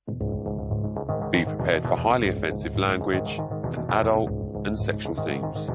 Be prepared for highly offensive language and adult and sexual themes.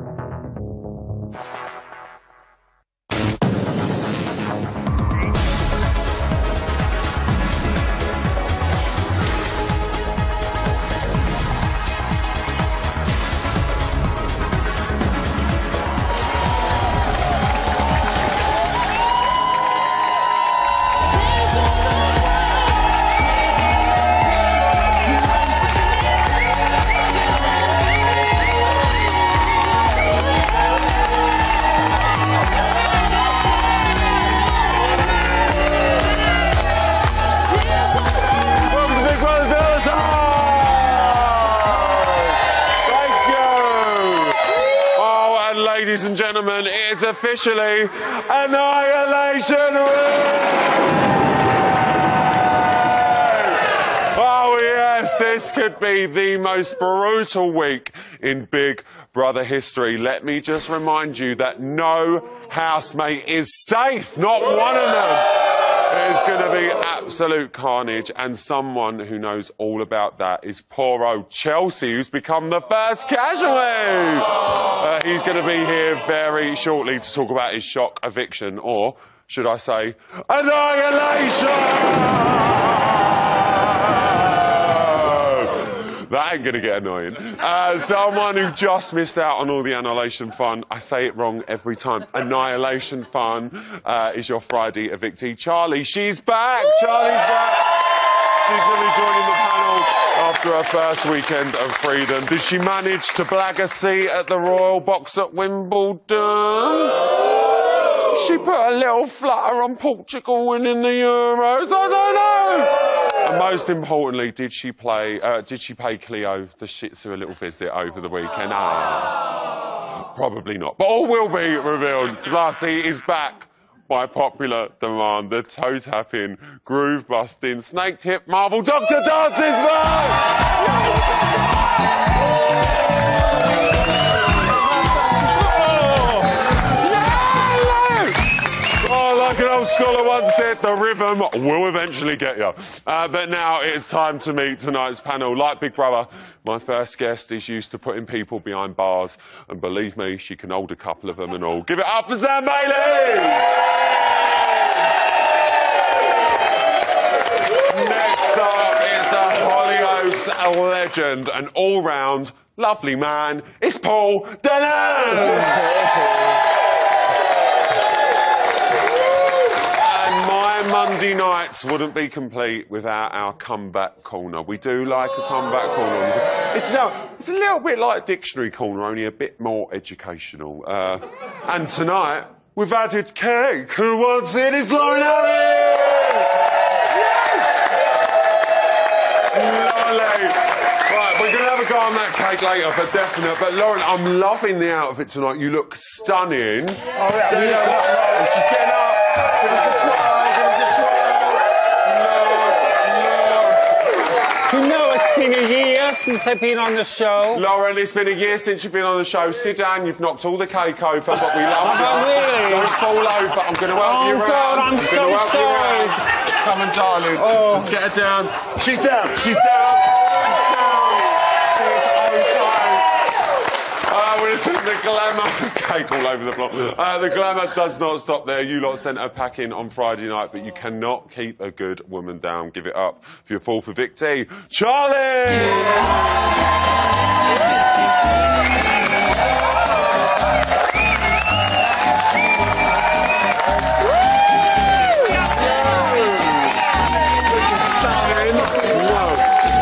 Ladies and gentlemen, it is officially Annihilation Week! Oh yes, this could be the most brutal week in Big Brother history. Let me just remind you that no housemate is safe, not one of them. It's going to be absolute carnage, and someone who knows all about that is poor old Chelsea, who's become the first casualty. He's going to be here very shortly to talk about his shock eviction, or should I say, annihilation! That ain't going to get annoying. Someone who just missed out on all the Annihilation fun. I say it wrong every time. Annihilation fun is your Friday evictee, Charlie. She's back. Charlie's back. She's going to be joining the panel after her first weekend of freedom. Did she manage to blag a seat at the Royal Box at Wimbledon? She put a little flutter on Portugal winning the Euros. I don't know. And most importantly, did she pay Cleo the Shih Tzu a little visit over the weekend? Probably not. But all will be revealed. Lassie is back by popular demand. The toe-tapping, groove-busting, snake-tip marble Dr. Dance is back! Like an old scholar once said, the rhythm will eventually get you. But now it's time to meet tonight's panel. Like Big Brother, my first guest is used to putting people behind bars, and believe me, she can hold a couple of them and all. Give it up for Sam Bailey! Next up, it's a Hollyoaks legend, an all-round lovely man. It's Paul Denham! Monday nights wouldn't be complete without our comeback corner. We do like a comeback corner. It's a little bit like Dictionary Corner, only a bit more educational. And tonight, we've added cake. Who wants it? It's Lauren Harris! Yes! Lovely. Right, we're going to have a go on that cake later, for definite. But Lauren, I'm loving the outfit tonight. You look stunning. Oh, yeah. She's getting up. You know, it's been a year since I've been on the show. Lauren, it's been a year since you've been on the show. Sit down, you've knocked all the cake over, but we love you. Oh, really? Don't fall over. I'm going to help you around. Oh, God, I'm so sorry. Come on, darling. Oh. Let's get her down. She's down. She's down. Listen, the glamour... cake all over the floor. The glamour does not stop there. You lot sent her packing on Friday night, but you cannot keep a good woman down. Give it up for your fall for Victy, Charlie!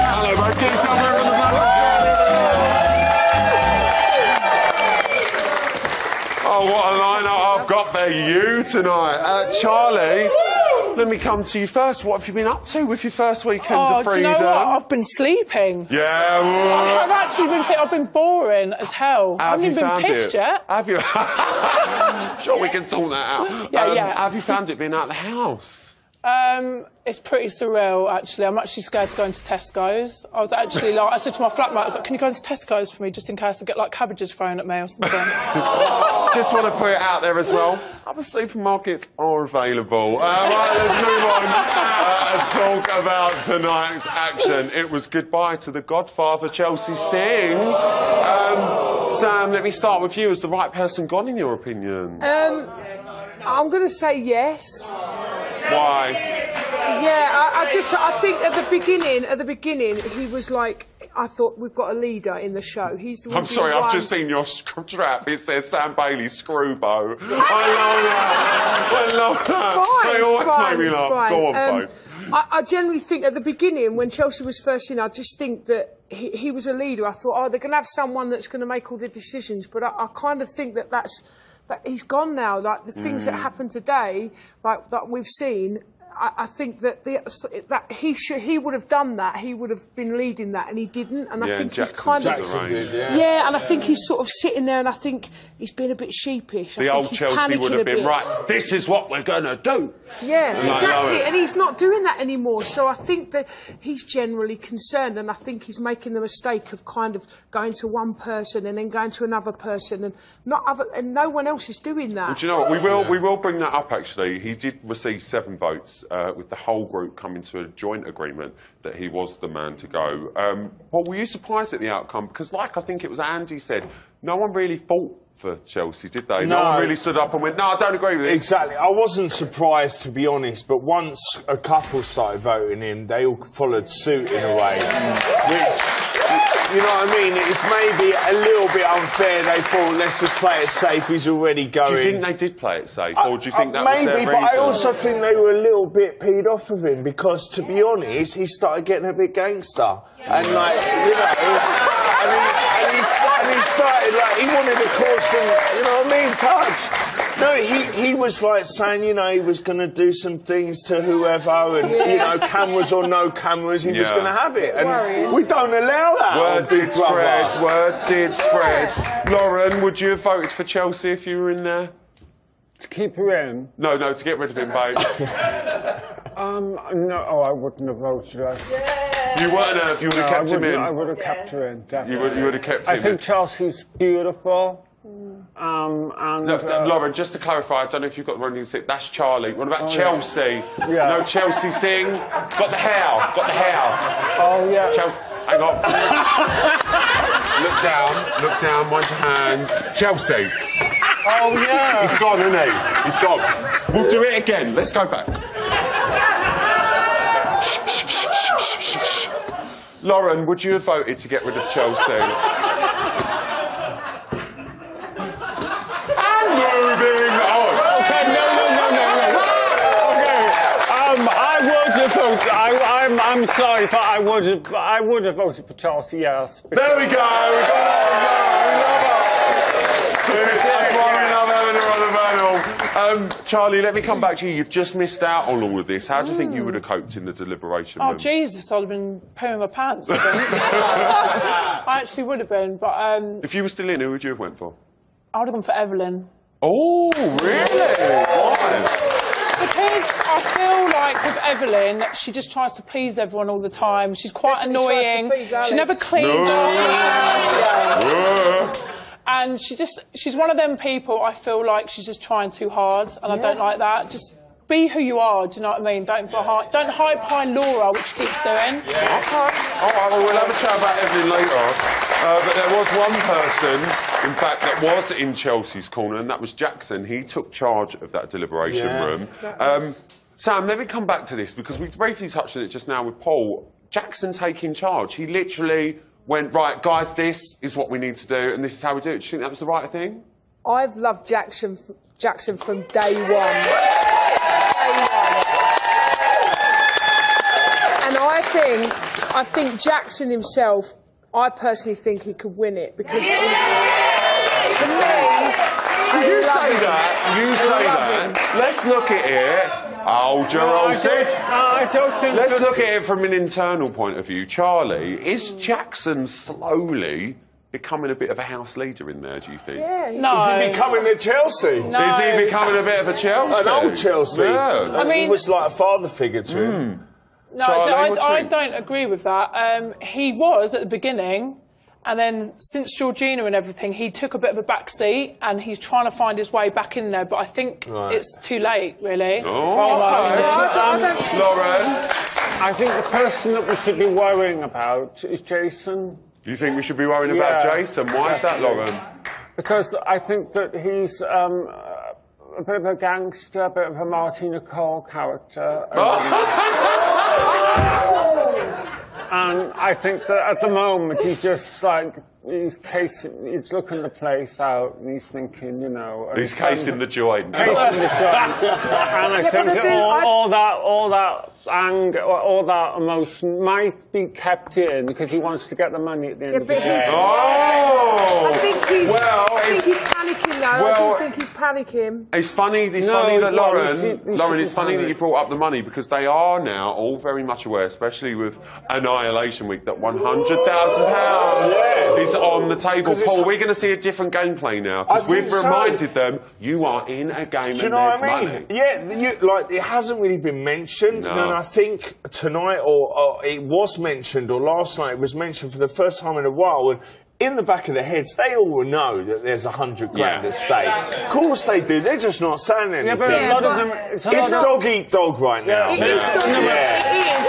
Hello, mate. Get somewhere on the back. Oh, what a lineup I've got there, you tonight. Charlie, let me come to you first. What have you been up to with your first weekend of freedom? Do you know what? I've been sleeping. Yeah, well... I've actually been saying I've been boring as hell. I haven't even been pissed yet. Have you? Sure, we can sort that out. Yeah. Have you found it being out of the house? It's pretty surreal, actually. I'm actually scared to go into Tesco's. I was actually like, I said to my flatmate, I was like, can you go into Tesco's for me, just in case I get, like, cabbages thrown at me or something? Just want to put it out there as well. Other supermarkets are available. Right, let's move on and talk about tonight's action. It was goodbye to the Godfather, Chelsea Singh. Sam, let me start with you. Is the right person gone, in your opinion? I'm going to say yes. Why? Yeah, I think at the beginning, he was like, I thought we've got a leader in the show. He's the I'm sorry, I've just seen your strap. It says Sam Bailey Screwbo. I love that. They always make me laugh. Go on, Faith. I generally think at the beginning, when Chelsea was first in, I just think that he was a leader. I thought, oh, they're going to have someone that's going to make all the decisions. But I kind of think that he's gone now. Like the things that happened today, like that we've seen. I think that he would have done that. He would have been leading that, and he didn't. And I think he's kind of and I think he's sort of sitting there, and I think he's been a bit sheepish. The old Chelsea would have been right. This is what we're gonna do. Yeah, exactly. And he's not doing that anymore. So I think that he's generally concerned, and I think he's making the mistake of kind of going to one person and then going to another person, and no one else is doing that. Well, do you know what? We will bring that up. Actually, he did receive 7 votes. With the whole group coming to a joint agreement that he was the man to go. Well, were you surprised at the outcome? Because, like I think it was Andy said, no one really fought for Chelsea, did they? No one really stood up and went, no, I don't agree with this. Exactly. I wasn't surprised, to be honest, but once a couple started voting in, they all followed suit in a way, which... You know what I mean? It's maybe a little bit unfair. They thought, let's just play it safe. He's already going. Do you think they did play it safe, or do you think that maybe, was their but reason? I also think they were a little bit peed off of him because, to be honest, he started getting a bit gangster, and like you know, and he started like he wanted to cause some, you know what I mean, touch. No, he was like saying, you know, he was going to do some things to whoever, and you know, cameras or no cameras, he was going to have it, and we don't allow that. Word did spread. Word did spread. Lauren, would you have voted for Chelsea if you were in there? To keep her in? No, to get rid of him, babe. No, I wouldn't have voted her. You wouldn't have. You would have kept him in. I would have kept her in, definitely. You would have kept him in. I think Chelsea's beautiful. Lauren, just to clarify, I don't know if you've got the wrong thing. That's Charlie. What about Chelsea? Yeah. No, Chelsea Singh. Got the hair. Oh, yeah. Chelsea. Hang on. Look down, mind your hands. Chelsea. Oh, yeah. He's gone, isn't he? He's gone. We'll do it again. Let's go back. Lauren, would you have voted to get rid of Chelsea? Moving on. Okay, no. Okay, I would have voted. I'm sorry, but I would have voted for Chelsea. Yes. There we go. That's why we love having her on the panel. Charlie, let me come back to you. You've just missed out on all of this. How do you think you would have coped in the deliberation room? Oh, Jesus, I'd have been pooing my pants, I think. I actually would have been, but... If you were still in, who would you have went for? I would have gone for Evelyn. Oh, really? Why? Because I feel like with Evelyn, she just tries to please everyone all the time. She's quite annoying. She never cleans after herself. And she's one of them people, I feel like she's just trying too hard, and I don't like that. Just be who you are, do you know what I mean? Don't hide behind Laura, which she keeps doing. Yeah. Okay. All right, well, we'll have a chat about Evelyn later. But there was one person, in fact, that was in Chelsea's corner, and that was Jackson. He took charge of that deliberation room. Sam, let me come back to this, because we briefly touched on it just now with Paul. Jackson taking charge. He literally went, right, guys, this is what we need to do, and this is how we do it. Do you think that was the right thing? I've loved Jackson from day one. And I think Jackson himself, I personally think he could win it, because to me... You say that. Let's look at it. Hold your horses. I don't think... Let's look at it from an internal point of view. Charlie, is Jackson slowly becoming a bit of a house leader in there, do you think? Yeah. No. Is he becoming a Chelsea? No. Is he becoming a bit of a Chelsea? An old Chelsea. Yeah. I mean- he was like a father figure to him. No, Charlie, so what do you I think? don't agree with that. He was at the beginning, and then since Georgina and everything, he took a bit of a back seat, and he's trying to find his way back in there. But I think it's too late, really. Oh, Lauren, I think the person that we should be worrying about is Jason. you think we should be worrying about Yeah. Jason? Why is that, Lauren? Because I think that he's a bit of a gangster, a bit of a Marty Nicole character. And I think that at the moment he's just like, he's looking the place out and he's thinking, you know... He's casing the joint. Casing the joint. And I think but that all that anger, all that emotion might be kept in because he wants to get the money at the end of the but day. Oh! I think he's, Well, I think it's- he's panicking though. Well- I do think he's panicking. It's funny. It's No, funny that well, Lauren. you Lauren, shouldn't it's funny that panic. you brought up the money because they are now all very much aware, especially with Annihilation Week, that £100,000 is on the table. 'Cause it's- Paul, we're going to see a different gameplay now I because we've think so. reminded them you are in a game Do you and know there's what I mean? money. Yeah, like it hasn't really been mentioned, No. and I think tonight or it was mentioned, or last night it was mentioned for the first time in a while. And in the back of their heads, they all know that there's £100,000 Yeah. at stake. Of course they do. They're just not saying anything. Yeah, but a lot of them... it's dog eat dog right now. Yeah. It is done. Yeah. It is.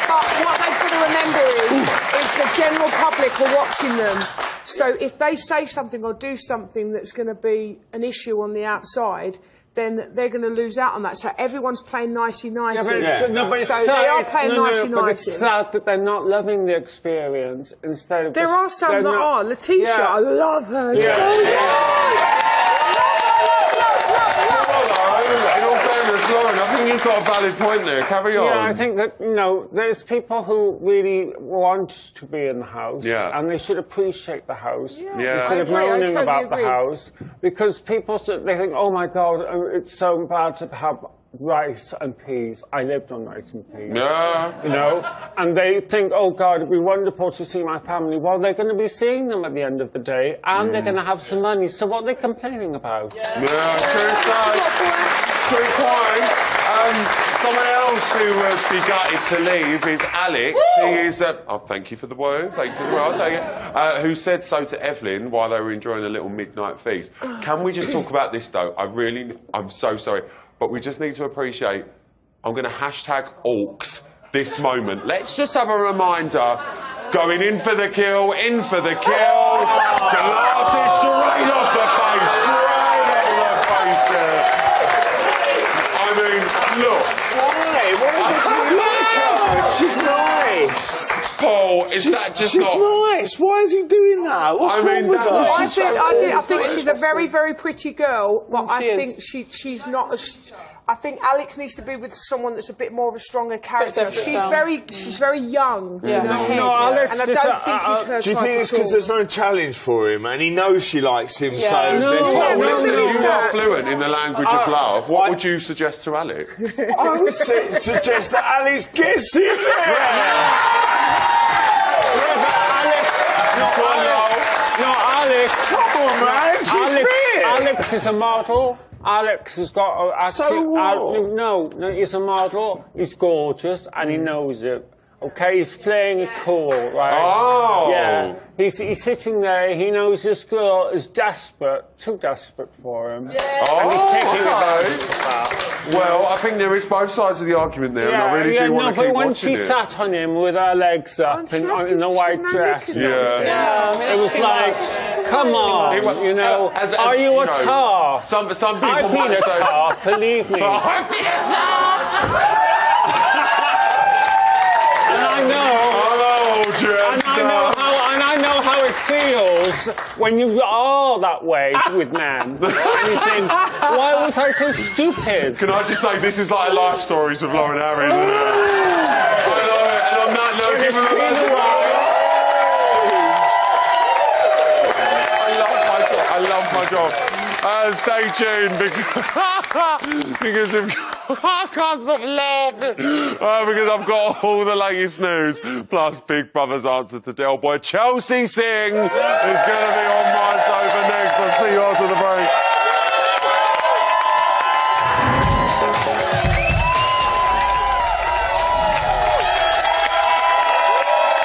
But what they've got to remember is the general public are watching them. So if they say something or do something that's going to be an issue on the outside, then they're going to lose out on that. So everyone's playing nicey-nicey. So they are playing nicey-nicey. But it's sad that they're not loving the experience instead of... There just- are some they're that not- are. Letitia, Yeah. I love her Yeah. so much. In all fairness, Lauren, I think you've got a valid point there. Carry on. Yeah, I think that, you know, there's people who really want to be in the house, Yeah. and they should appreciate the house Yeah. instead of I agree, I moaning totally about agree. the house, because people they think, oh my God, it's so bad to have rice and peas. I lived on rice and peas. Yeah. You know, and they think, oh God, it'd be wonderful to see my family. Well, they're going to be seeing them at the end of the day, and they're going to have some money. So what are they complaining about? Yeah, true story. True point. Someone else who would be gutted to leave is Alex. He is, oh, thank you for the word. Thank you for the word. I'll take it. Who said so to Evelyn while they were enjoying a little midnight feast. Can we just talk about this though? I'm so sorry, but we just need to appreciate. I'm going to hashtag orcs this moment. Let's just have a reminder. Going in for the kill, in for the kill. Glasses straight off the face, straight off the face there. I mean, look. Why? What is this? She's nice. Paul, is that just she's not... nice. Why is he doing that? What's I mean, wrong with that's her? what I think she's a very, very pretty girl, but She I is. think she's not as. I think Alex needs to be with someone that's a bit more of a stronger character. different, She's very young Yeah. in her head, No, Alex and I is don't a- think he's her Do you type think it's at all. because there's no challenge for him and he knows she likes him, so Yeah. No, there's no, not... no, Listen, no, you no. are fluent in the language of love. What would you suggest to Alex? I would suggest that Alex gets in there. No, Alex. Come on, man. She's fit. Alex is a model. Alex has got actually. So what? No, he's a model. He's gorgeous, and he knows it. Okay, he's playing it cool, right? Oh. Yeah, he's sitting there. He knows this girl is desperate, too desperate for him, and he's taking advantage of that. Well, I think there is both sides of the argument there, and I really do want to but keep when watching she it. sat on him with her legs up in the white dress, Yeah. it was like, come on, It was- you know, as are you a know, tar? Some people I've been might a say... tar, believe me. I've been a tar! And I know, Oh, and I know how it feels when you are that way with men. And you think, why was I so stupid? Can I just say, this is like life stories with Lauren Harry, isn't it? I love it, and on that note, give him a round of applause. I love my job. Stay tuned because I can't stop laughing because I've got all the latest news plus Big Brother's answer to Del Boy. Chelsea Singh is going to be on my sofa next. I'll see you after the break.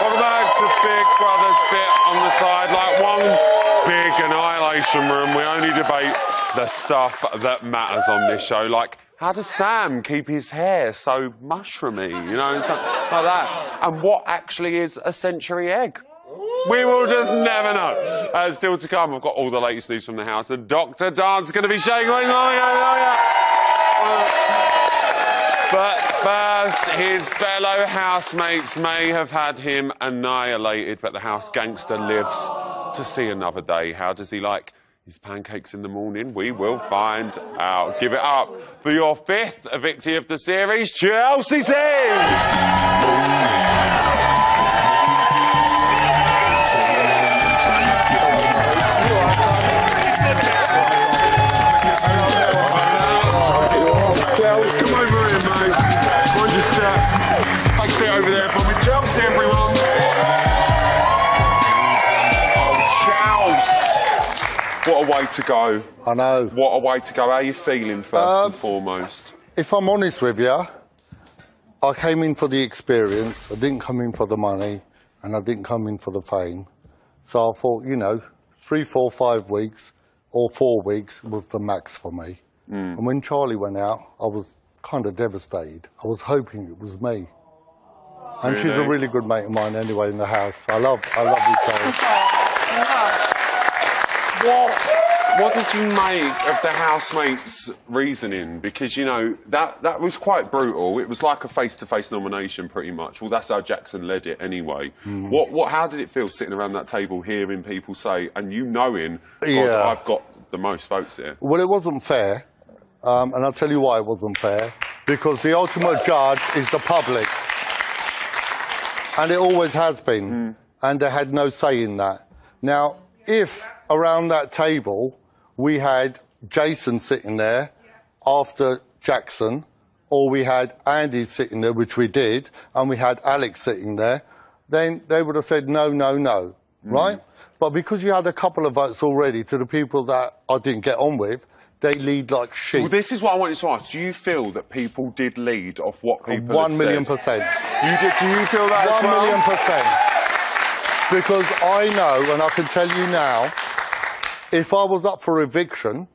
Welcome back to Big Brother's bit on the side. Like one big annihilation room, we only debate the stuff that matters on this show. Like, how does Sam keep his hair so mushroomy, you know, stuff like that? And what actually is a century egg? We will just never know. Still to come, I've got all the latest news from the house, and Dr. Dan's going to be shaking. But first, his fellow housemates may have had him annihilated, but the house gangster lives to see another day. How does he like his pancakes in the morning? We will find out. Give it up for your fifth evictee of the series, Chelsea Singh! Sit over there for me. Chelsea, everyone. Oh, Chelsea. What a way to go. I know. What a way to go. How are you feeling, first and foremost? If I'm honest with you, I came in for the experience. I didn't come in for the money, and I didn't come in for the fame. So I thought, you know, 3, 4, 5 weeks or 4 weeks was the max for me. And when Charlie went out, I was kind of devastated. I was hoping it was me. And Really? she's a really good mate of mine anyway in the house. I love you, Charlie. What did you make of the housemates' reasoning? Because, you know, that was quite brutal. It was like a face-to-face nomination, pretty much. Well, that's how Jackson led it anyway. How did it feel sitting around that table, hearing people say, and you knowing, God, Yeah. I've got the most votes here? Well, it wasn't fair. And I'll tell you why it wasn't fair. Because the ultimate judge is the public. And it always has been. And they had no say in that. Now, if around that table we had Jason sitting there after Jackson, or we had Andy sitting there, which we did, and we had Alex sitting there, then they would have said no, no, no, right? But because you had a couple of votes already to the people that I didn't get on with, they lead like sheep. Well, this is what I wanted to ask. Do you feel that people did lead off what people 1,000,000%. You did? Do you feel that as well? 1,000,000%. Because I know, and I can tell you now, if I was up for eviction,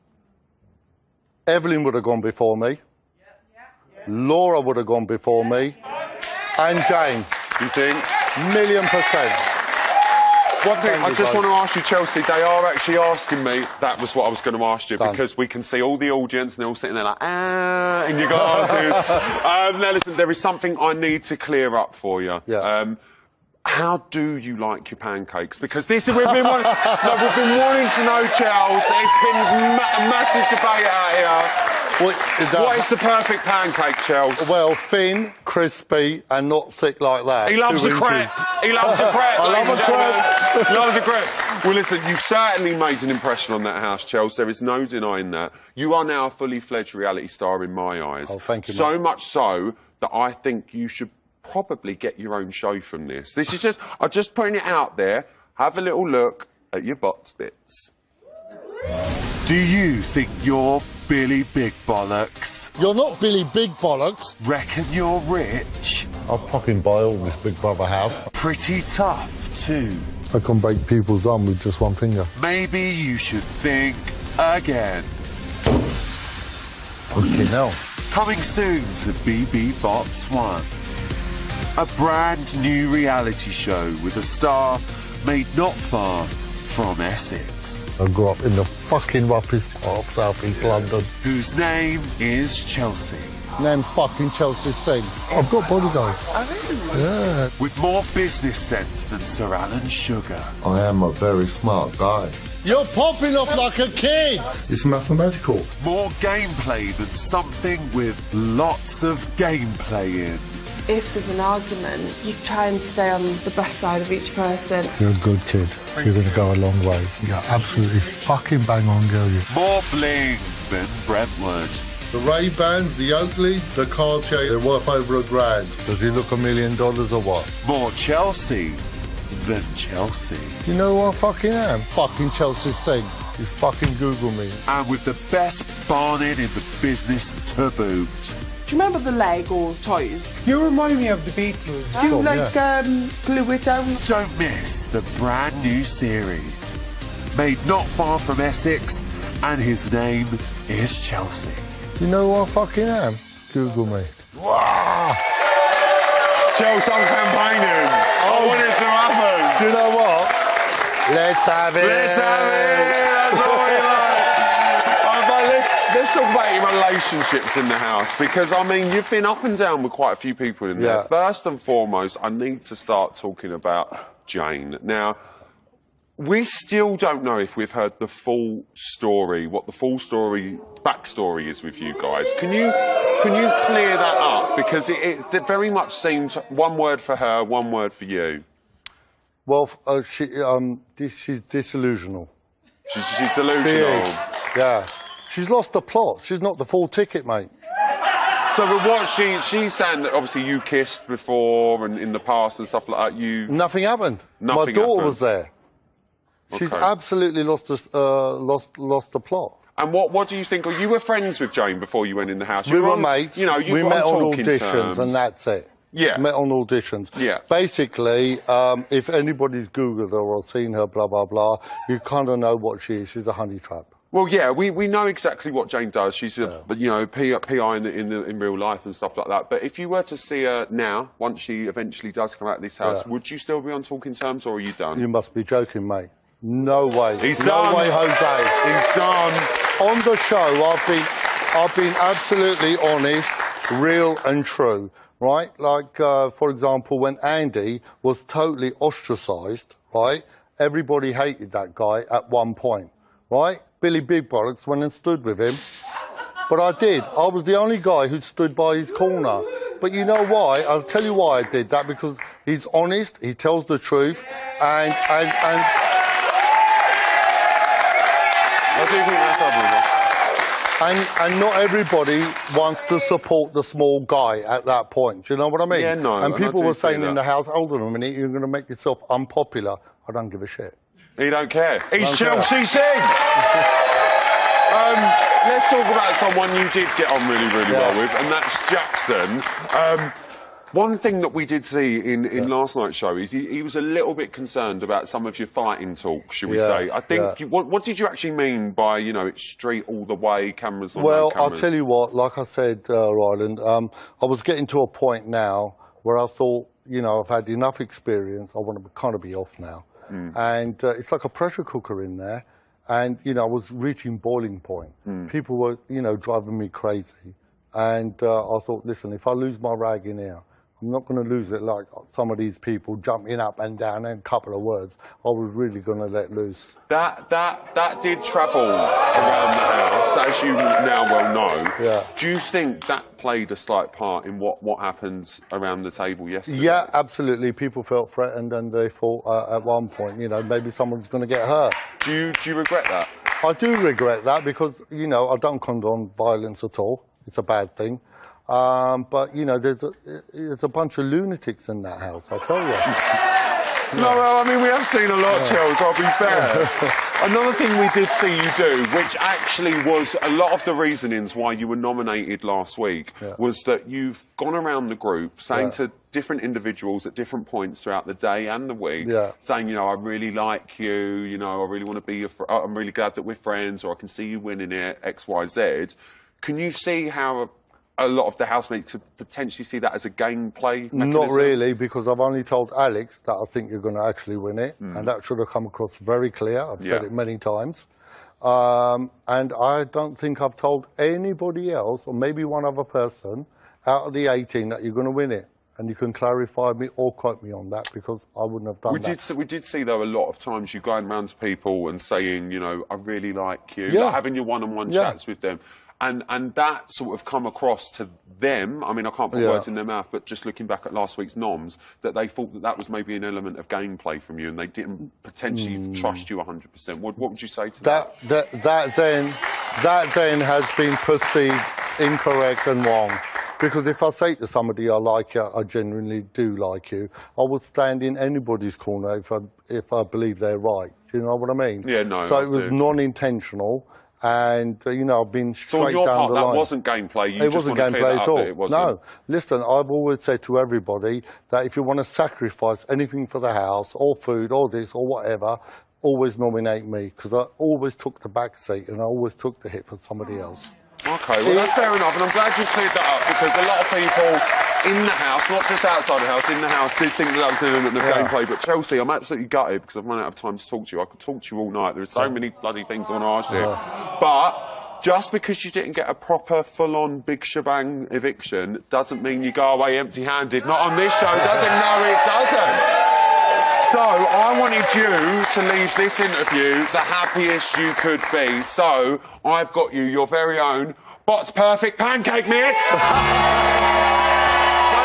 Evelyn would have gone before me. Laura would have gone before me. And Jane. You think? 1,000,000%. One thing Thank I you, just guys. want to ask you, Chelsea, they are actually asking me, that was what I was going to ask you, Done. because we can see all the audience and they're all sitting there like, ah, in your glasses. Now listen, there is something I need to clear up for you. Yeah. How do you like your pancakes? Because this we've been wanting to know, Charles. It's been a massive debate out here. What is the perfect pancake, Charles? Well, thin, crispy, and not thick like that. He loves a crepe. He loves a crepe. I love a crepe. He loves a crepe. Well, listen, you certainly made an impression on that house, Chelsea. There is no denying that. You are now a fully fledged reality star in my eyes. Oh, thank you, So mate. much so that I think you should probably get your own show from this. This is just, I'm just putting it out there. Have a little look at your box bits. Do you think you're Billy Big Bollocks? You're not Billy Big Bollocks. Reckon you're rich? I'll fucking buy all this Big Brother have. Pretty tough, too. I can break people's arm with just one finger. Maybe you should think again. Fucking hell. Coming soon to BB Box 1. A brand new reality show with a star made not far from Essex, I grew up in the fucking roughest part of South East London. whose name is Chelsea. Name's fucking Chelsea Singh. I've got bodyguards. Yeah. With more business sense than Sir Alan Sugar. I am a very smart guy. You're popping off like a kid. It's mathematical. More gameplay than something with lots of gameplay in. if there's an argument, you try and stay on the best side of each person. You're a good kid. You're going to go a long way. You're absolutely fucking bang on, girl. You. More bling than Brentwood. The Ray-Bans, the Oakleys, the Cartier, they're worth over $1,000. Does he look $1 million or what? More Chelsea than Chelsea. You know who I fucking am? Fucking Chelsea Singh. You fucking Google me. And with the best barnet in the business to boot. Do you remember the Lego toys? You remind me of the Beatles. Do you glue it down? Don't miss the brand new series. Made not far from Essex, and his name is Chelsea. You know who I fucking am? Google me. Wow! Chelsea, I'm campaigning. I want it to happen. Do you know what? Let's have it. Let's have it. That's all we like. But let's talk about your relationships in the house, because I mean you've been up and down with quite a few people in there. First and foremost, I need to start talking about Jane. Now, we still don't know if we've heard the full story, what the full story, backstory is with you guys. Can you clear that up? Because it very much seems one word for her, one word for you. Well, she's disillusional. She's delusional. Yeah. She's lost the plot. She's not the full ticket, mate. So, but what she's saying that obviously you kissed before and in the past and stuff like that. Nothing happened. My daughter was there. She's absolutely lost the plot. And what do you think? You were friends with Jane before you went in the house. We were mates. You know, we met on auditions, and that's it. Yeah. Met on auditions. Yeah. Basically, if anybody's Googled her or seen her, blah, blah, blah, you kind of know what she is. She's a honey trap. Well, yeah, we know exactly what Jane does. She's a PI in real life and stuff like that. But if you were to see her now, once she eventually does come out of this house, would you still be on talking terms, or are you done? You must be joking, mate. No way. He's done. No way, Jose. He's done. On the show, I've been absolutely honest, real and true. Right? Like, for example, when Andy was totally ostracised, right? Everybody hated that guy at one point, right? Billy Big Bollocks went and stood with him. But I did. I was the only guy who stood by his corner. But you know why? I'll tell you why I did that, because he's honest, he tells the truth, and I do think that's admirable. And not everybody wants to support the small guy at that point. Do you know what I mean? Yeah, no. And people were saying in the house, hold on a minute, you're going to make yourself unpopular. I don't give a shit. He don't care. He's Chelsea Singh! Let's talk about someone you did get on really, really well with, and that's Jackson. One thing that we did see in last night's show is he was a little bit concerned about some of your fighting talk, should we say. I think, what did you actually mean by, you know, it's straight all the way, cameras on no cameras? I'll tell you what, like I said, Ryland, I was getting to a point now where I thought, you know, I've had enough experience, I want to kind of be off now. And it's like a pressure cooker in there. And, you know, I was reaching boiling point. People were, you know, driving me crazy. And I thought, listen, if I lose my rag in here, I'm not going to lose it like some of these people jumping up and down and a couple of words. I was really going to let loose. That did travel around the house, as you now well know. Yeah. Do you think that played a slight part in what happened around the table yesterday? Yeah, absolutely. People felt threatened, and they thought at one point, you know, maybe someone's going to get hurt. Do you regret that? I do regret that because, you know, I don't condone violence at all. It's a bad thing. But, you know, there's a bunch of lunatics in that house, I tell you. No, well, I mean, we have seen a lot, Chels, I'll be fair. Another thing we did see you do, which actually was a lot of the reasonings why you were nominated last week, was that you've gone around the group saying to different individuals at different points throughout the day and the week, saying, you know, I really like you, you know, I really want to be I'm really glad that we're friends, or I can see you winning it, X, Y, Z. Can you see how a lot of the housemates could potentially see that as a gameplay mechanism? Not really, because I've only told Alex that I think you're going to actually win it, and that should have come across very clear. I've said it many times. And I don't think I've told anybody else, or maybe one other person, out of the 18 that you're going to win it. And you can clarify me or quote me on that, because I wouldn't have done that. We did see, though, a lot of times you going around to people and saying, you know, I really like you, like having your one-on-one chats with them. and that sort of come across to them. I mean, I can't put words in their mouth, but just looking back at last week's noms, that they thought that was maybe an element of gameplay from you, and they didn't potentially trust you 100%. What would you say to that? That then has been perceived incorrect and wrong. Because if I say to somebody, I like you, I genuinely do like you, I would stand in anybody's corner if I believe they're right. Do you know what I mean? Yeah, no. So it was non-intentional, and you know, I've been straight on your down part, the line. That wasn't gameplay. It wasn't gameplay at all. It wasn't. No, listen, I've always said to everybody that if you want to sacrifice anything for the house, or food, or this, or whatever, always nominate me, because I always took the back seat and I always took the hit for somebody else. Okay, well, that's fair enough, and I'm glad you cleared that up, because a lot of people in the house, not just outside the house, in the house, did think that was an element of gameplay. But Chelsea, I'm absolutely gutted, because I've run out of time to talk to you. I could talk to you all night. There are so many bloody things I want to ask you. But just because you didn't get a proper, full-on, big shebang eviction doesn't mean you go away empty-handed. Not on this show, does it? No, it doesn't. So, I wanted you to leave this interview the happiest you could be. So, I've got you your very own Bot's Perfect Pancake Mix. I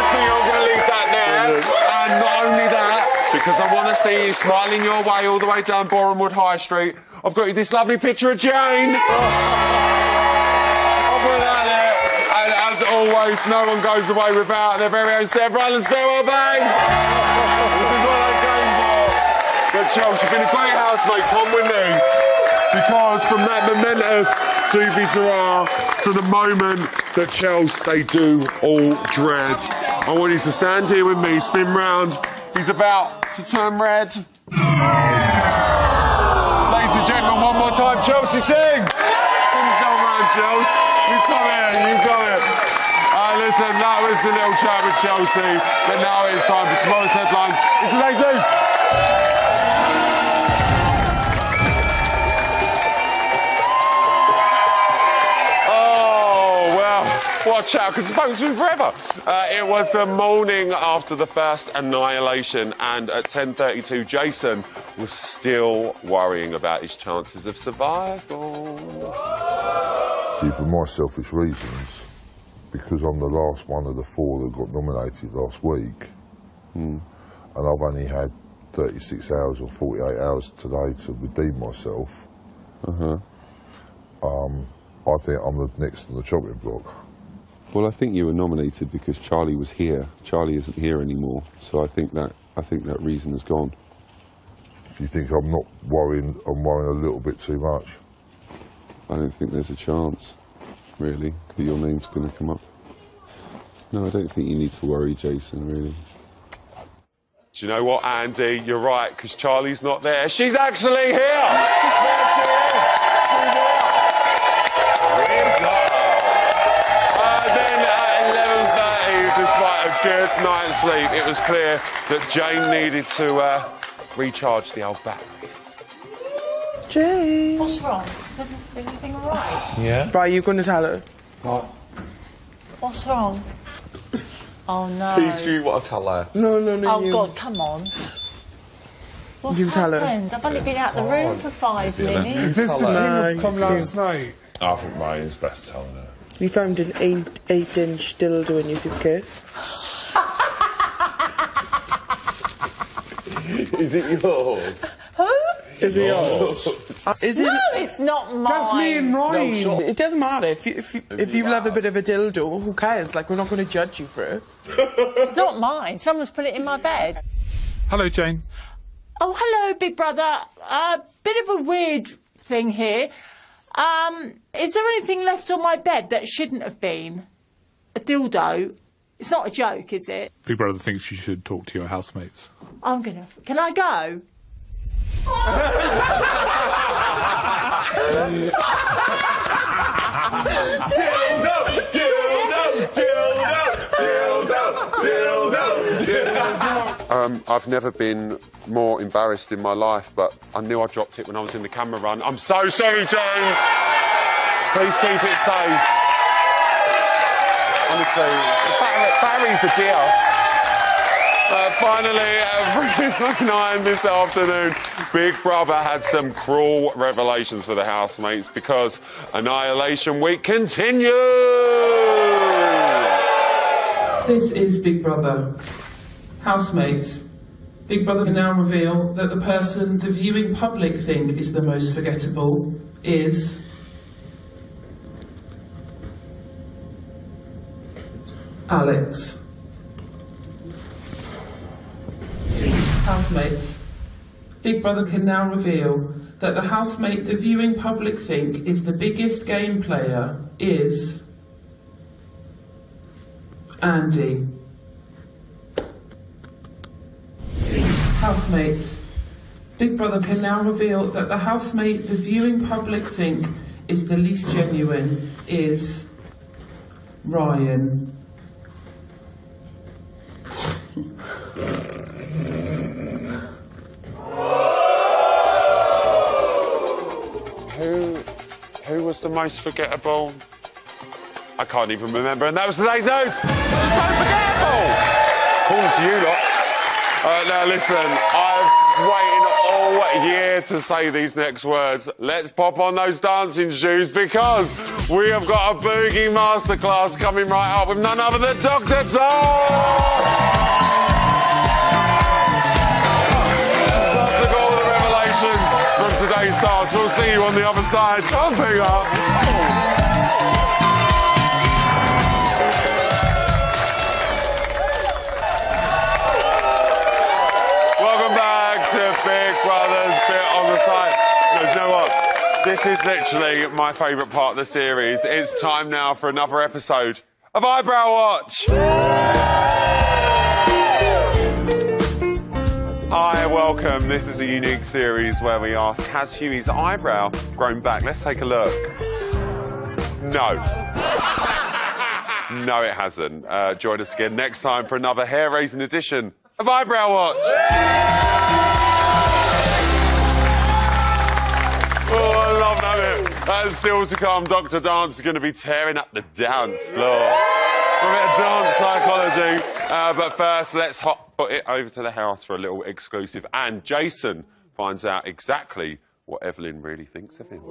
think I'm going to leave that there. And not only that, because I want to see you smiling your way all the way down Borehamwood High Street, I've got you this lovely picture of Jane. I'll put that there. And as always, no one goes away without their very own Seth Rollins farewell bang. This is what I came for. But Chelsea, you've been a great housemate. Come with me. Because from that momentous to the moment that Chelsea they do all dread. I want you to stand here with me, spin round. He's about to turn red. Ladies and gentlemen, one more time, Chelsea, sing! Things going round, Chelsea. You come here, you come here. Listen, that was the little chat with Chelsea, but now it's time for tomorrow's headlines. It's today's news. Watch out, because it's supposed to be forever. It was the morning after the first annihilation, and at 10:32, Jason was still worrying about his chances of survival. See, for my selfish reasons, because I'm the last one of the 4 that got nominated last week, and I've only had 36 hours or 48 hours today to redeem myself, I think I'm the next on the chopping block. Well, I think you were nominated because Charlie was here. Charlie isn't here anymore, so I think that reason is gone. If you think I'm not worrying, I'm worrying a little bit too much. I don't think there's a chance, really, that your name's going to come up. No, I don't think you need to worry, Jason, really. Do you know what, Andy? You're right, because Charlie's not there. She's actually here! Despite a good night's sleep, it was clear that Jane needed to recharge the old batteries. Jane. What's wrong? Is everything all right? Yeah. Right, you're going to tell her. What? What's wrong? Oh, no. Teach you what to tell her. No. Oh, God, come on. What's happened? I've only been out the room for 5 minutes. Is this the tune from last night? I think mine is best telling her. We found an 8-inch dildo in your suitcase. Is it yours? Who? Is it yours? No, it's not mine. That's me and mine. No, sure. It doesn't matter. If you love a bit of a dildo, who cares? Like, we're not going to judge you for it. It's not mine. Someone's put it in my bed. Hello, Jane. Oh, hello, big brother. Bit of a weird thing here. Is there anything left on my bed that shouldn't have been? A dildo? It's not a joke, is it? Big brother thinks you should talk to your housemates. Can I go? I've never been more embarrassed in my life, but I knew I dropped it when I was in the camera run. I'm so sorry, Jane. Please keep it safe. Honestly, batteries are dear. Finally, at 3:09 this afternoon, Big Brother had some cruel revelations for the housemates because Annihilation Week continues! This is Big Brother. Housemates, Big Brother can now reveal that the person the viewing public think is the most forgettable is... Alex. Housemates, Big Brother can now reveal that the housemate the viewing public think is the biggest game player is... Andy. Housemates, Big Brother can now reveal that the housemate the viewing public think is the least genuine is... Ryan. Who was the most forgettable? I can't even remember, and that was today's note. So forgettable. According to you lot. Now listen, I've waited all year to say these next words. Let's pop on those dancing shoes because we have got a boogie masterclass coming right up with none other than Dr. Tom. That's all the revelation from today's stars. We'll see you on the other side. Come pick up. Welcome back to Big Brother's Bit on the Side. No, do you know what? This is literally my favourite part of the series. It's time now for another episode of Eyebrow Watch. Hi, welcome. This is a unique series where we ask, has Huey's eyebrow grown back? Let's take a look. No. No, it hasn't. Join us again next time for another hair-raising edition of Eyebrow Watch. Oh, I love that bit. And still to come, Dr. Dance is going to be tearing up the dance floor. A bit of dance psychology. But first, let's put it over to the house for a little exclusive. And Jason finds out exactly what Evelyn really thinks of him.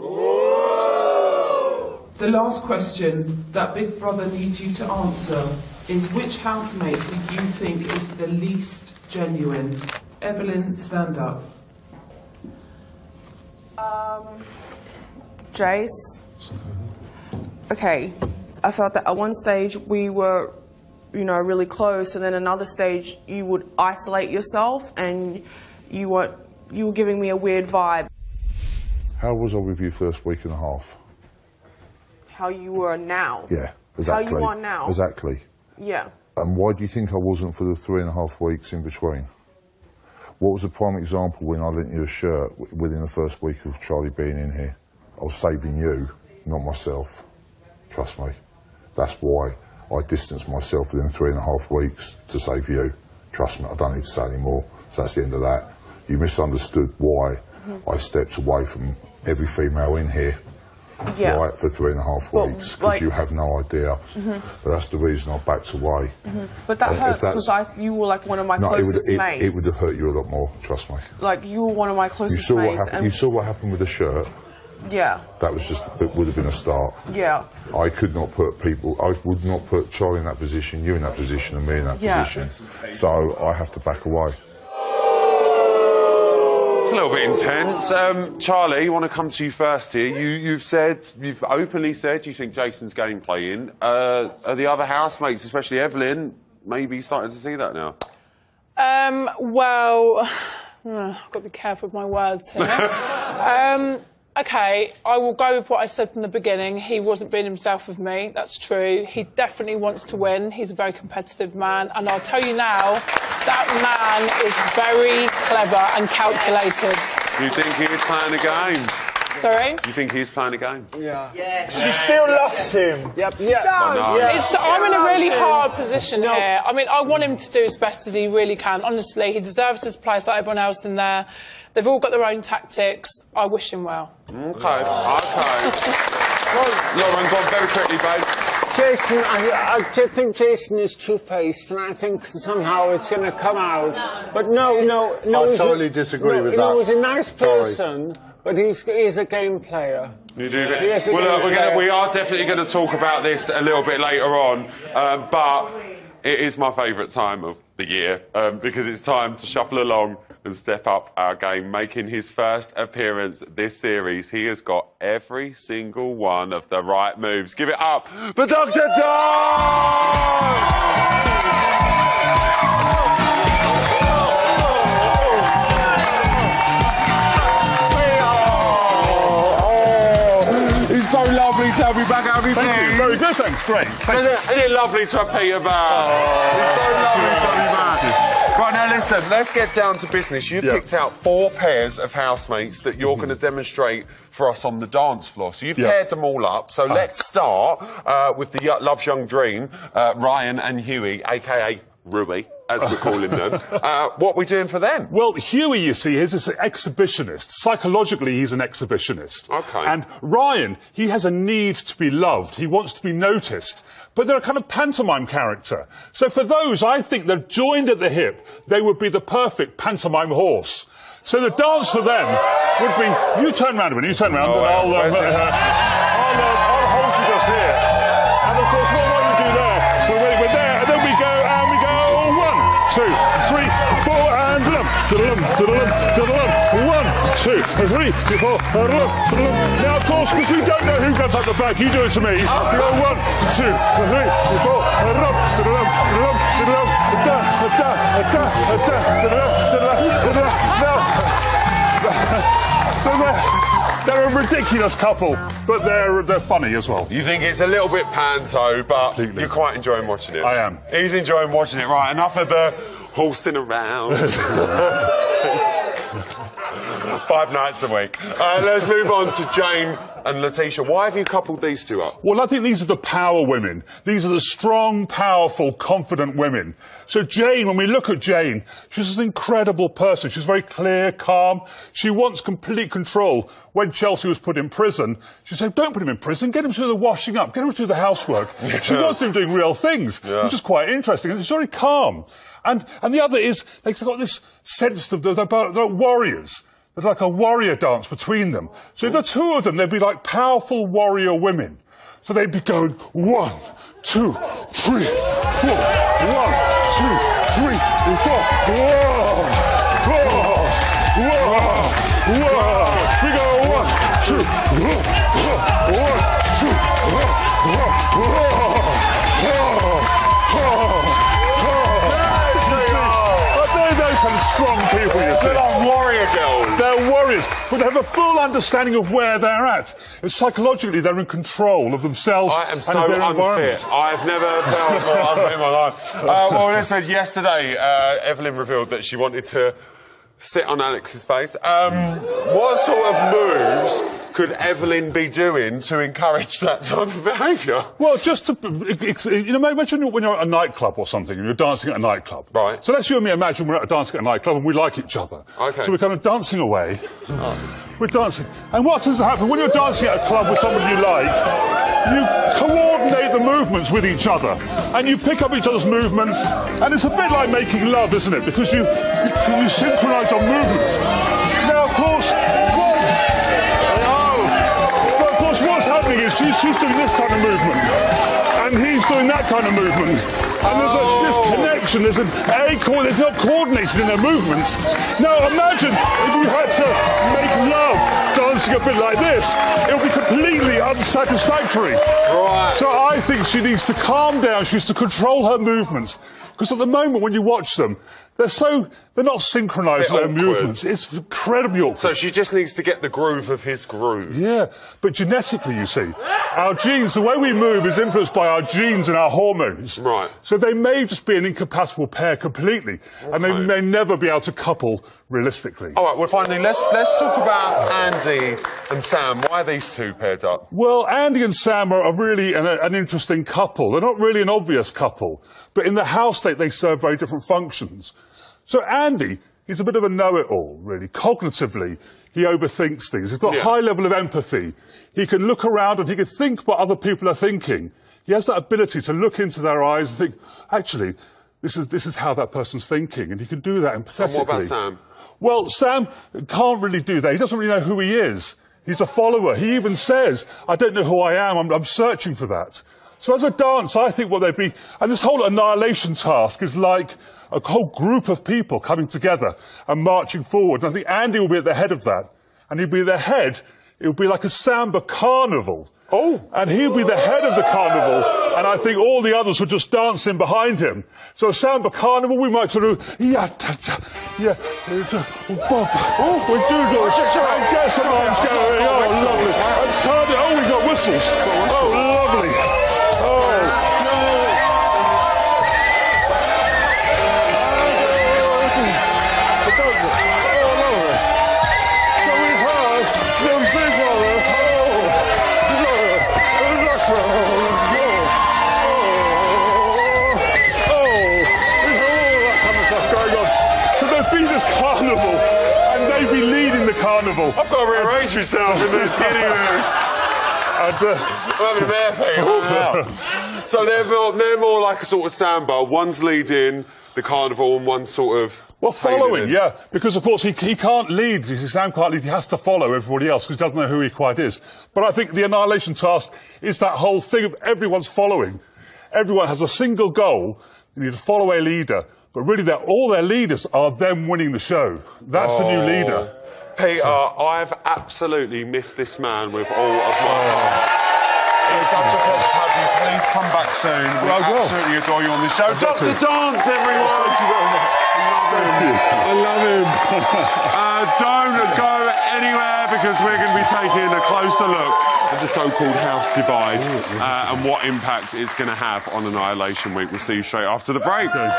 The last question that Big Brother needs you to answer is which housemate do you think is the least genuine? Evelyn, stand up. Jace. Okay, I felt that at one stage we were, you know, really close, and then another stage you would isolate yourself, and you were giving me a weird vibe. How was I with you first week and a half? How you were now. Yeah, exactly. How you are now. Exactly. Yeah. And why do you think I wasn't for the 3.5 weeks in between? What was the prime example when I lent you a shirt within the first week of Charlie being in here? I was saving you, not myself. Trust me. That's why I distanced myself within 3.5 weeks to save you. Trust me, I don't need to say any more. So that's the end of that. You misunderstood why I stepped away from every female in here. Yeah. Right, for 3.5 weeks, because like, you have no idea. But that's the reason I backed away. But that hurts because you were like one of my closest mates. It would have hurt you a lot more, trust me. Like, you were one of my closest mates. You saw what happened with the shirt. Yeah. That was just, it would have been a start. Yeah. I could not put I would not put Charlie in that position, you in that position, and me in that position. So I have to back away. It's a little bit intense. Charlie, I want to come to you first here. You've openly said you think Jason's gameplay in. Are the other housemates, especially Evelyn, maybe starting to see that now? Well, I've got to be careful with my words here. OK, I will go with what I said from the beginning. He wasn't being himself with me, that's true. He definitely wants to win. He's a very competitive man. And I'll tell you now, that man is very clever and calculated. You think he is playing a game? Sorry? You think he's playing a game? Yeah. She still loves him. Yep. Yeah. I'm in a really hard position here. I mean, I want him to do as best as he really can. Honestly, he deserves to play like everyone else in there. They've all got their own tactics. I wish him well. OK. Lauren, go on very quickly, babe. Jason, I just think Jason is two-faced, and I think somehow it's going to come out. But no. I totally disagree with that. No, he's a nice person, but he's a game player. You do that. Well, we are definitely going to talk about this a little bit later on, but it is my favourite time of the year because it's time to shuffle along and step up our game. Making his first appearance this series, he has got every single one of the right moves. Give it up for Dr. It's so lovely to have you back. How have you been? Thank you. Very good, thanks. Great. Isn't it lovely to have Peter back? It's so lovely to have you back. Right, now listen, let's get down to business. You've picked out 4 pairs of housemates that you're going to demonstrate for us on the dance floor. So you've paired them all up. So let's start with the Love's Young Dream, Ryan and Huey, a.k.a. Ruby, as we're calling them. What are we doing for them? Well, Huey, you see, is an exhibitionist. Psychologically, he's an exhibitionist. Okay. And Ryan, he has a need to be loved. He wants to be noticed. But they're a kind of pantomime character. So for those, I think they're joined at the hip. They would be the perfect pantomime horse. So the dance for them would be... You turn round a minute, you turn round, and I'll hold you just here. And of course, what you do there, we're there, and then we go, and we go, 1, 2, 3, 4, and one, 2, 3, 4, now of course, because we don't know who comes up the back, you do it to me. You go 1, 2, 3, 4, so they're a ridiculous couple, but they're funny as well. You think it's a little bit panto, but you're quite enjoying watching it. I am. He's enjoying watching it. Right, enough of the horsing around. 5 nights a week. Let's move on to Jane and Letitia. Why have you coupled these two up? Well, I think these are the power women. These are the strong, powerful, confident women. So Jane, when we look at Jane, she's an incredible person. She's very clear, calm. She wants complete control. When Chelsea was put in prison, she said, don't put him in prison, get him to the washing up, get him to the housework. She wants him doing real things, which is quite interesting, and it's very calm. And the other is, they've got this sense that they're warriors. There's like a warrior dance between them. So if the two of them, they'd be like powerful warrior women. So they'd be going 1, 2, 3, 4. 1, 2, 3, 4. Whoa! Whoa! Whoa! Whoa! We go 1, 2, They're some strong people, you see. They're like warrior girls. They're warriors, but they have a full understanding of where they're at. And psychologically, they're in control of themselves and of their environment. I've never felt more unfit in my life. Well, listen, yesterday, Evelyn revealed that she wanted to sit on Alex's face. What sort of moves could Evelyn be doing to encourage that type of behaviour? Well, just to, imagine when you're at a nightclub or something and you're dancing at a nightclub. Right. So let's you and me imagine we're dancing at a nightclub and we like each other. Okay. So we're kind of dancing away. We're dancing. And what tends to happen when you're dancing at a club with somebody you like, you coordinate the movements with each other. And you pick up each other's movements. And it's a bit like making love, isn't it? Because you synchronise your movements. Now, of course, what's happening is she's doing this kind of movement, and he's doing that kind of movement, and there's a disconnection, there's not coordinated in their movements. Now imagine if you had to make love dancing a bit like this, it would be completely unsatisfactory. Right. So I think she needs to calm down, she needs to control her movements, because at the moment when you watch them, they're not synchronised with their movements. It's incredibly awkward. So she just needs to get the groove of his groove. Yeah, but genetically, you see, our genes, the way we move is influenced by our genes and our hormones. Right. So they may just be an incompatible pair completely, and they may never be able to couple realistically. All right, well, finally, let's talk about Andy and Sam. Why are these two paired up? Well, Andy and Sam are really an interesting couple. They're not really an obvious couple, but in the house state, they serve very different functions. So Andy, he's a bit of a know-it-all, really. Cognitively, he overthinks things. He's got a high level of empathy. He can look around and he can think what other people are thinking. He has that ability to look into their eyes and think, actually, this is how that person's thinking, and he can do that empathetically. And what about Sam? Well, Sam can't really do that. He doesn't really know who he is. He's a follower. He even says, I don't know who I am. I'm searching for that. So as a dance, I think what they'd be... And this whole annihilation task is like a whole group of people coming together and marching forward. And I think Andy will be at the head of that. And he'll be the head. It'll be like a samba carnival. Oh. And he'll be the head of the carnival. And I think all the others would just dance in behind him. So a samba carnival, we might sort of... Yeah, yeah. Oh, we do and get some arms going. Oh, lovely. And turn it. Oh, we got whistles. Oh, lovely. Carnival. I've got to rearrange myself in this anyway. I'm having a mare feed. So they're more like a sort of samba. One's leading the carnival and one's sort of... Well, following, yeah. Because, of course, he can't lead. Sam can't lead. He has to follow everybody else because he doesn't know who he quite is. But I think the annihilation task is that whole thing of everyone's following. Everyone has a single goal. You need to follow a leader. But really, all their leaders are them winning the show. That's the new leader. Peter, I've absolutely missed this man with all of my heart. It's such a pleasure to have you. Please come back soon. We absolutely adore you on the show. Dr. Dance, everyone! Thank you very much. I love him. Don't go anywhere because we're going to be taking a closer look at the so-called house divide and what impact it's going to have on Annihilation Week. We'll see you straight after the break. Peter,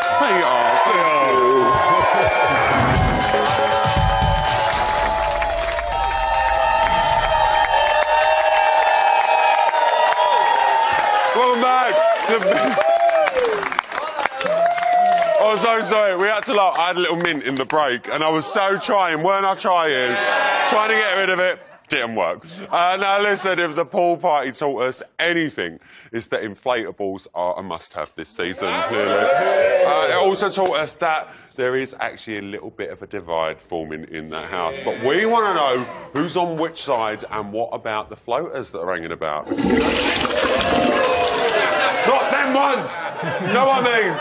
Welcome back. I'm so sorry. We had to laugh. I had a little mint in the break, and I was so trying. Weren't I trying? Trying to get rid of it. Didn't work. Now listen, if the pool party taught us anything, it's that inflatables are a must-have this season, clearly. It also taught us that there is actually a little bit of a divide forming in that house. But we want to know who's on which side and what about the floaters that are hanging about. Not them ones! You know what I mean?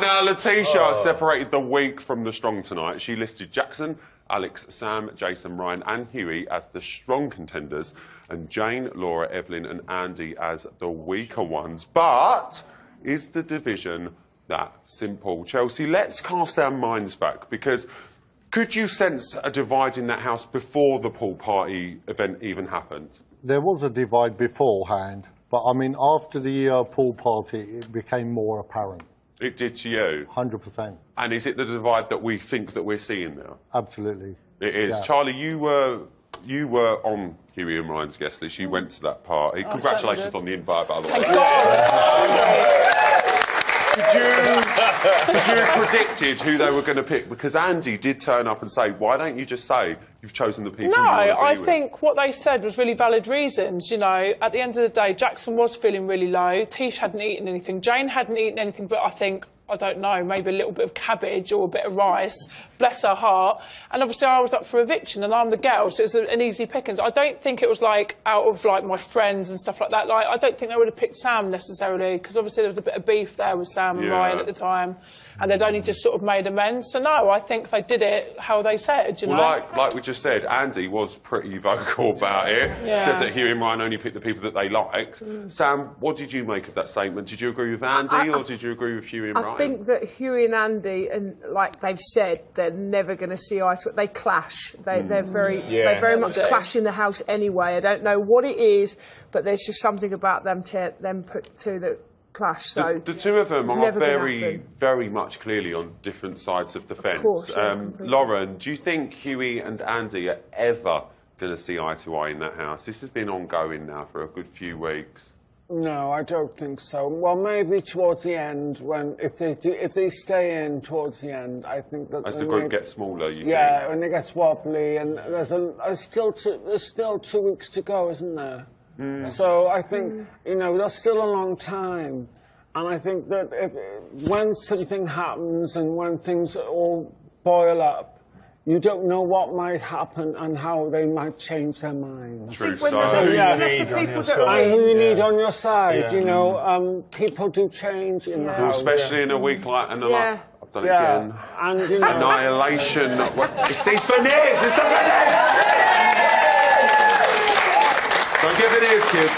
Now, Letitia separated the weak from the strong tonight. She listed Jackson, Alex, Sam, Jason, Ryan and Huey as the strong contenders and Jane, Laura, Evelyn and Andy as the weaker ones. But is the division that simple? Chelsea, let's cast our minds back because could you sense a divide in that house before the pool party event even happened? There was a divide beforehand, but I mean after the pool party it became more apparent. It did to you? 100%. And is it the divide that we think that we're seeing now? Absolutely. It is. Yeah. Charlie, you were on Huey and Ryan's guest list. You went to that party. Congratulations on the invite, by the way. Could you have predicted who they were going to pick? Because Andy did turn up and say, why don't you just say you've chosen the people you want to be I think what they said was really valid reasons. You know, at the end of the day, Jackson was feeling really low. Tish hadn't eaten anything. Jane hadn't eaten anything, but I think, I don't know, maybe a little bit of cabbage or a bit of rice. Bless her heart. And obviously I was up for eviction and I'm the girl, so it was an easy pickings. I don't think it was like out of like my friends and stuff like that. Like I don't think they would have picked Sam necessarily because obviously there was a bit of beef there with Sam and Ryan at the time. And they'd only just sort of made amends. So no, I think they did it how they said, you know. Like we just said, Andy was pretty vocal about it. Yeah. Said that Huey and Ryan only picked the people that they liked. Sam, what did you make of that statement? Did you agree with Andy or did you agree with Huey and Ryan? I think that Huey and Andy, and like they've said, they're never going to see eye to it. They clash. They're very much clash in the house anyway. I don't know what it is, but there's just something about them put two that clash. So the two of them are very much clearly on different sides of the fence. Of course, Lauren, do you think Huey and Andy are ever going to see eye to eye in that house? This has been ongoing now for a good few weeks. No, I don't think so. Well, maybe towards the end, if they stay in towards the end, I think that As the group gets smaller, you think? when it gets wobbly, and there's still 2 weeks to go, isn't there? So I think there's still a long time, and I think that when something happens and when things all boil up, you don't know what might happen and how they might change their minds. True. So, yes. And who you need on your side. People do change in the house. Especially in a week like I've done it again. And Annihilation. It's these veneers! It's the veneers! Don't give it ears, kids.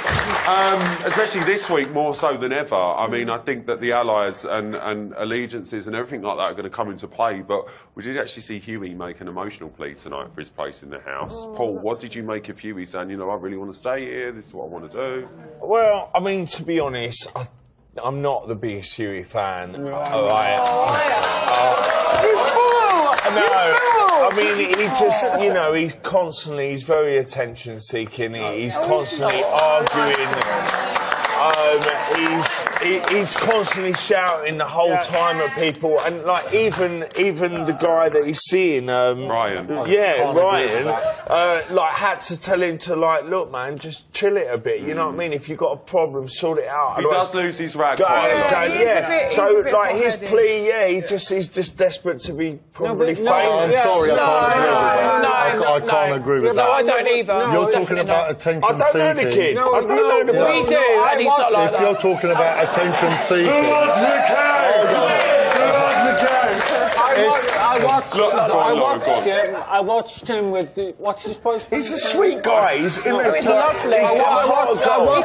Especially this week, more so than ever. I mean, I think that the allies and allegiances and everything like that are going to come into play, but we did actually see Hughie make an emotional plea tonight for his place in the house. Paul, what did you make of Hughie saying, I really want to stay here, this is what I want to do? Well, I mean, to be honest, I'm not the biggest Hughie fan. I mean, he just, he's very attention-seeking. He's constantly arguing. He's constantly shouting the whole time at people, and even the guy that he's seeing, Ryan. Ryan, had to tell him to look, man, just chill it a bit. You know what I mean? If you've got a problem, sort it out. He does lose his rag quite a lot. So his plea, he's just desperate to be probably famous. I'm sorry, I can't agree with that. No, I don't either. You're talking about attention seeking. I don't know the kid. I don't know the We do, and he's not like if you're talking about attention seeking. Who wants the cake? I watched him with what's his voice? He's a sweet guy. He's lovely. He's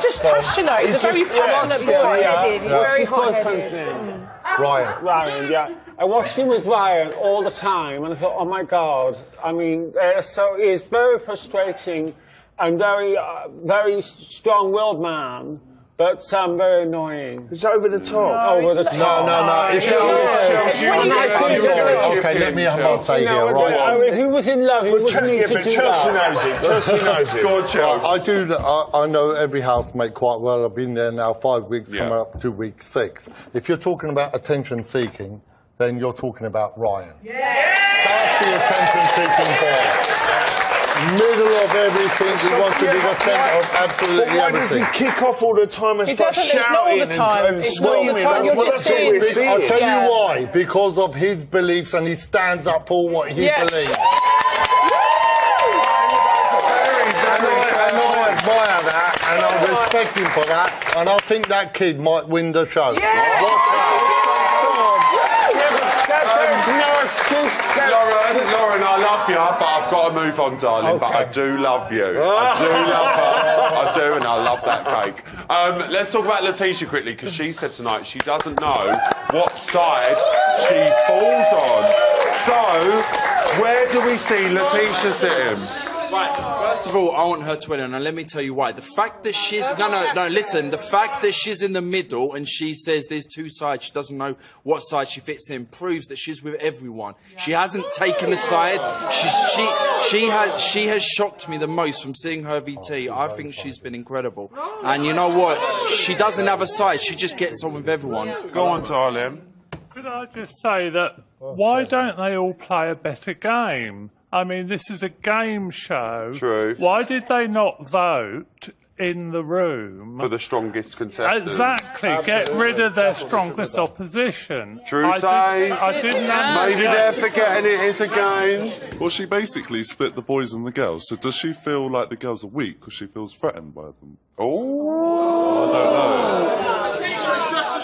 just passionate. He's a very passionate boy. He's very hot-headed. Ryan, yeah. I watched him with Ryan all the time, and I thought, oh my God. I mean, he's very frustrating and very strong-willed man. But very annoying. It's over the top. Over the top. No. Okay, let me have my say here, right? If he was in love, he wouldn't need to do Chelsea that. knows it. Chelsea knows it. Go on, Chelsea. I know every housemate quite well. I've been there now 5 weeks, coming up to week 6. If you're talking about attention seeking, then you're talking about Ryan. That's the attention seeking boy. Middle of everything, he wants to be the centre of absolutely everything. Why does he kick off all the time and start shouting and screaming? I'll tell you why. Because of his beliefs, and he stands up for what he believes. And I admire that, and I respect him for that, and I think that kid might win the show. Lauren, I love you, but I've got to move on, darling. But I do love you. I do love her. I do, and I love that cake. Let's talk about Letitia quickly, because she said tonight she doesn't know what side she falls on. So, where do we see Letitia sitting? Right, first of all, I want her to win, and let me tell you why. The fact that she's... No, listen. The fact that she's in the middle and she says there's two sides, she doesn't know what side she fits in, proves that she's with everyone. She hasn't taken a side. She has shocked me the most from seeing her VT. I think she's been incredible. And you know what? She doesn't have a side. She just gets on with everyone. Go on, darling. Could I just say that why don't they all play a better game? I mean, this is a game show. True. Why did they not vote in the room for the strongest contestant? Exactly. Get rid of their strongest opposition. True say. I didn't Maybe they're forgetting it is a game. Well, she basically split the boys and the girls. So does she feel like the girls are weak because she feels threatened by them? Oh. I don't know.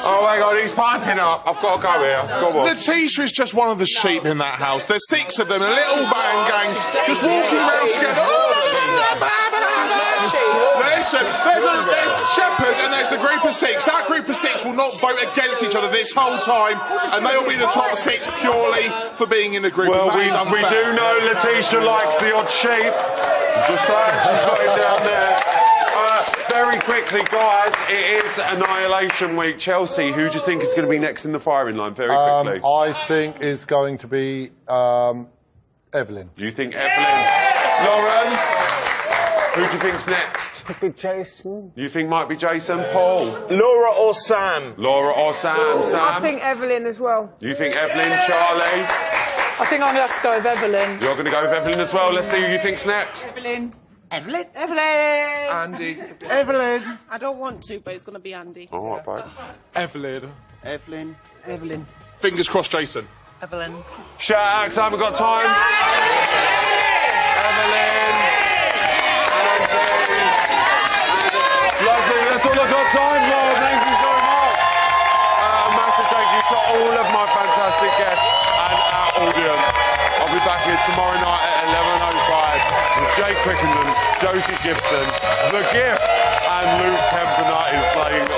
Oh my God, he's piping up. I've got to go here. Go on. Letitia is just one of the sheep in that house. There's 6 of them, a little bang gang, just walking around together. Listen, there's shepherds and there's the group of 6. That group of 6 will not vote against each other this whole time, and they will be the top 6 purely for being in the group. Well, we do know Letitia likes the odd sheep. Just saying, she's got him down there. Very quickly, guys, it is Annihilation Week. Chelsea, who do you think is going to be next in the firing line? Very quickly. I think it's going to be Evelyn. You think Evelyn? Lauren? Who do you think's next? Could be Jason. You think might be Jason? Paul? Laura or Sam? Laura or Sam? Sam? I think Evelyn as well. You think Evelyn? Charlie? I think I'm going to have to go with Evelyn. You're going to go with Evelyn as well. Let's see who you think's next. Evelyn. Evelyn. Evelyn. Andy. Evelyn. I don't want to, but it's going to be Andy. All right, both. Evelyn. Evelyn. Evelyn. Fingers crossed, Jason. Evelyn. Shout out, 'cause I haven't got time. Evelyn. Lovely, that's all I've got time for. Thank you so much. A massive thank you to all of my fantastic guests and our audience. I'll be back here tomorrow night at 11:05 with Jake Crickenden, Josie Gibson, The Gift, and Luke Kempner is playing